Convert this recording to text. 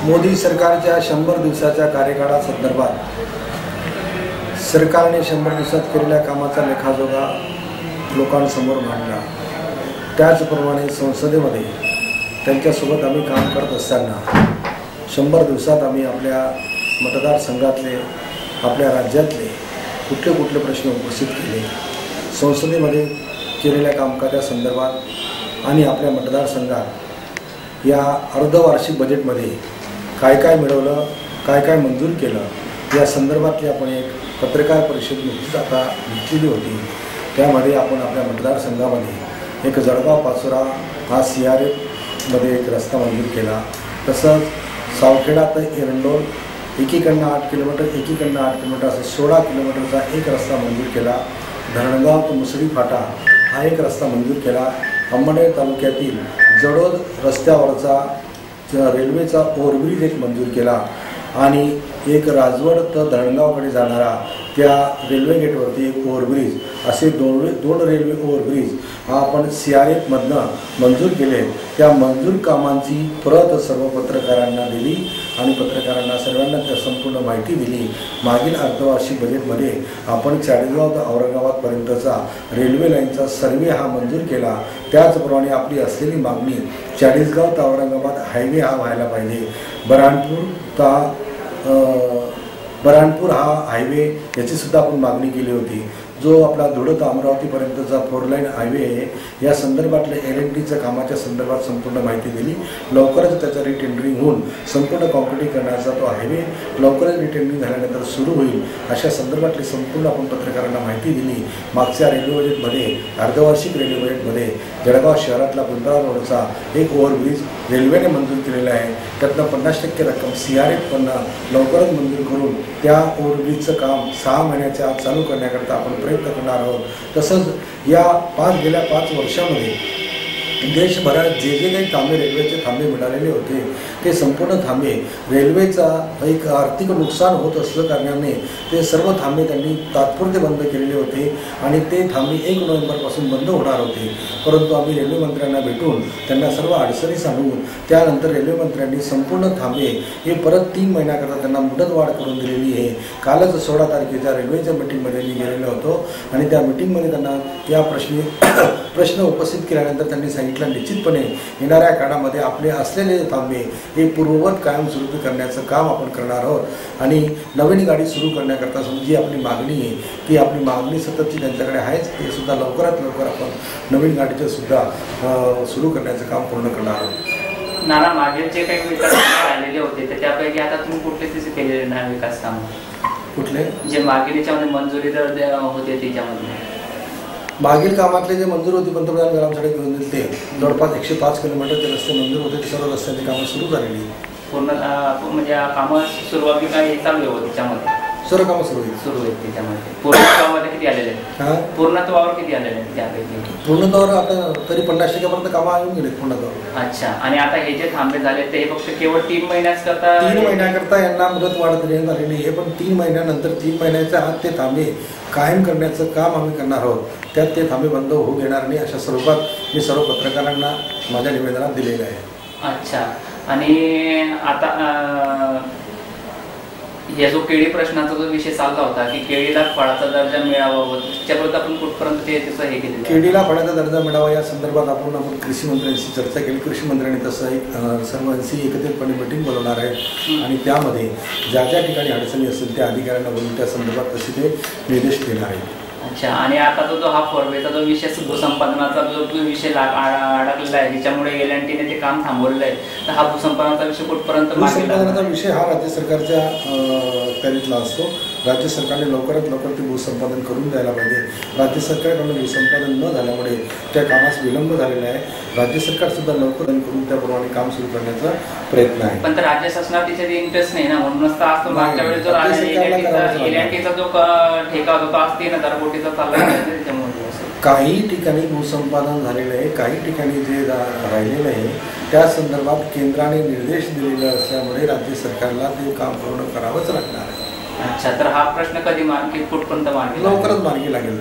मोदी सरकारच्या 100 दिवसाच्या कार्यकाळासंदर्भात सरकारने 100 दिवसात केलेल्या कामाचा लेखाजोखा लोकांसमोर मांडला। त्याचप्रमाणे संसदेमध्ये त्यांच्यासोबत आम्ही काम करत असताना 100 दिवसात आम्ही आपल्या मतदारसंघातले आपल्या राज्यातले कुठले प्रश्न उपस्थित केले, संसदेमध्ये केलेल्या कामकाजासंदर्भात आणि आपल्या मतदारसंघात या अर्धवार्षिक बजेटमध्ये काय मिळवलं, काय मंजूर केलं या संदर्भातली आपण एक पत्रकार परिषद नुकतीच आता घेतलेली होती। त्यामध्ये आपण आपल्या मतदारसंघामध्ये एक जळगाव पाचोरा हा CRF मध्ये एक रस्ता मंजूर केला। तसंच सावखेडा ते एरंडोल एकीकडनं 8 किलोमीटर एकीकडनं 8 किलोमीटर असे 16 किलोमीटरचा एक रस्ता मंजूर केला। धरणगाव ते मुसळी फाटा हा एक रस्ता मंजूर केला। अंबरनाथ तालुक्यातील जडोद रस्त्यावरचा रेल्वेचा ओव्हरब्रिज एक मंजूर केला आणि एक राजवड तर धरणगावकडे जाणारा त्या रेल्वे गेटवरती एक ओव्हरब्रिज असे दोन रेल्वे ओव्हरब्रिज हा आपण CRF मधनं मंजूर केले। त्या मंजूर कामांची प्रत सर्व पत्रकारांना दिली आणि पत्रकारांना सर्वांना त्या संपूर्ण माहिती दिली। मागील अर्धवार्षिक बजेटमध्ये आपण चाळीसगाव ते औरंगाबादपर्यंतचा रेल्वे लाईनचा सर्वे हा मंजूर केला। त्याचप्रमाणे आपली असलेली मागणी चाळीसगाव ते औरंगाबाद हायवे हा व्हायला पाहिजे। बऱ्हाणपूर हा हायवे याची सुद्धा आपण मागणी केली होती। जो आपला धुळे ते अमरावतीपर्यंतचा 4 लाईन हायवे आहे या संदर्भातल्या LNTच्या कामाच्या संदर्भात संपूर्ण माहिती दिली। लवकरच त्याचा रिटेंडरिंग होऊन संपूर्ण कॉन्क्रिटीकरणाचा तो हायवे लवकरच रिटेंडरिंग झाल्यानंतर सुरू होईल अशा संदर्भातली संपूर्ण आपण पत्रकारांना माहिती दिली। मागच्या रेल्वे बजेटमध्ये अर्धवार्षिक रेल्वे बजेटमध्ये जळगाव शहरातला गुंडाळा रोडचा एक ओव्हरब्रिज रेल्वेने मंजूर केलेला आहे। त्यातनं 50% रक्कम CRF कडनं लवकरच मंजूर करून त्या ओव्हरब्रिजचं काम 6 महिन्याच्या आत चालू करण्याकरता आपण प्रयत्न करणार आहोत। तसंच या गेल्या 5 वर्षामध्ये देशभरात जे काही थांबे रेल्वेचे थांबे मिळालेले होते ते संपूर्ण थांबे रेल्वेचा एक आर्थिक नुकसान होत असल्या कारणाने ते सर्व थांबे त्यांनी तात्पुरते बंद केलेले होते आणि ते थांबे 1 नोव्हेंबरपासून बंद होणार होते। परंतु आम्ही रेल्वे मंत्र्यांना भेटून त्यांना सर्व अडचणी सांगून त्यानंतर रेल्वे मंत्र्यांनी संपूर्ण थांबे हे परत 3 महिन्याकरता त्यांना मुदतवाढ करून दिलेली आहे। कालच 16 तारखेच्या रेल्वेच्या मीटिंगमध्ये मी गेलेलो होतो आणि त्या मीटिंगमध्ये त्यांना या प्रश्न उपस्थित केल्यानंतर त्यांनी सांगितलं निश्चितपणे येणाऱ्या काळामध्ये आपले असलेले थांबे हे पूर्ववत कायमस्वरूपी करण्याचं काम आपण करणार आहोत आणि नवीन गाडी सुरू करण्याकरता जी आपली मागणी आहे ती आपली मागणी सततची त्यांच्याकडे आहेच, ते सुद्धा लवकरात लवकर आपण नवीन गाडीचं सुद्धा सुरू करण्याचं काम पूर्ण करणार आहोत। नाना, मागील जे काही विकास आलेले होते तर त्यापैकी आता तुम्ही कुठले केलेले नाही विकास काम? कुठले जे मागील याच्यामध्ये मंजुरी होते त्याच्यामध्ये मागील कामातले जे मंजूर होती पंतप्रधान ग्राम सडक योजनेत ते जवळपास 105 किलोमीटरचे रस्ते मंजूर होते। ते सर्व रस्त्यांची कामं सुरू झालेली पूर्ण म्हणजे कामं सुरुवाती काय चालू आहे त्याच्यामध्ये सर्व कामं सुरू आहेत त्याच्यामध्ये पूर्णत्वामध्ये किती आलेले आहेत? पूर्णत्वावर किती आलेले आहेत त्यापैकी? पूर्णत्वावर आता तरी 50% कामं येऊन गेले पूर्णत्वावर। अच्छा, आणि आता हे जे थांबे झाले ते फक्त केवळ 3 महिन्याच करता 3 महिन्याकरता यांना मुदतवाढ देण्यात आलेली आहे, पण 3 महिन्यानंतर 3 महिन्याच्या आत ते थांबे कायम करण्याचं काम आम्ही करणार आहोत। त्यात ते थांबे बंद होऊ देणार नाही अशा स्वरूपात मी सर्व पत्रकारांना माझ्या निवेदनात दिलेलं आहे। अच्छा, आणि आता या जो केळी प्रश्नाचा जो विषय चालला होता की केळीला फळाचा दर्जा मिळावा त्याच्याबद्दल आपण कुठपर्यंत त्याचं हे केलं? केळीला फळाचा दर्जा मिळावा या संदर्भात आपण कृषी मंत्र्यांशी चर्चा केली। कृषी मंत्र्यांनी तसं एक सर्वांशी एकत्रितपणे मीटिंग बोलवणार आहे आणि त्यामध्ये ज्या ठिकाणी अडचणी असतील त्या अधिकाऱ्यांना बोलून त्या संदर्भात तसे ते निर्देश देणार आहेत। अच्छा, आणि आता जो हा फॉरवेचा जो विषय भूसंपादनाचा जो विषय अडकलेला आहे त्याच्यामुळे LNTने ते काम थांबवलेलं आहे, तर हा भूसंपादनाचा विषय कुठपर्यंत? भूसंपादनाचा विषय हा राज्य सरकारच्या तयारीतला असतो। राज्य सरकारने लवकरात लवकर ते भूसंपादन करून द्यायला पाहिजे। राज्य सरकारकडून भूसंपादन न झाल्यामुळे त्या कामास विलंब झालेला आहे। राज्य सरकार सुद्धा लवकर करून त्याप्रमाणे काम सुरू करण्याचा प्रयत्न आहे। पण राज्य शासनात तिथे इंटरेस्ट नाही ना, म्हणूनच तर आज मागच्या वेळेस जो LNTचा जो ठेका होता तो आज 3000 कोटीचा चालला आहे। त्याच्यामुळे काही ठिकाणी भूसंपादन झालेलं आहे, काही ठिकाणी जे राहिलेलं आहे त्या संदर्भात केंद्राने निर्देश दिलेले असल्यामुळे राज्य सरकारला ते काम पूर्ण करावंच लागणार आहे। अच्छा, तर हा प्रश्न कधी कुठपर्यंत मार्गी लवकरच मार्गी लागेल?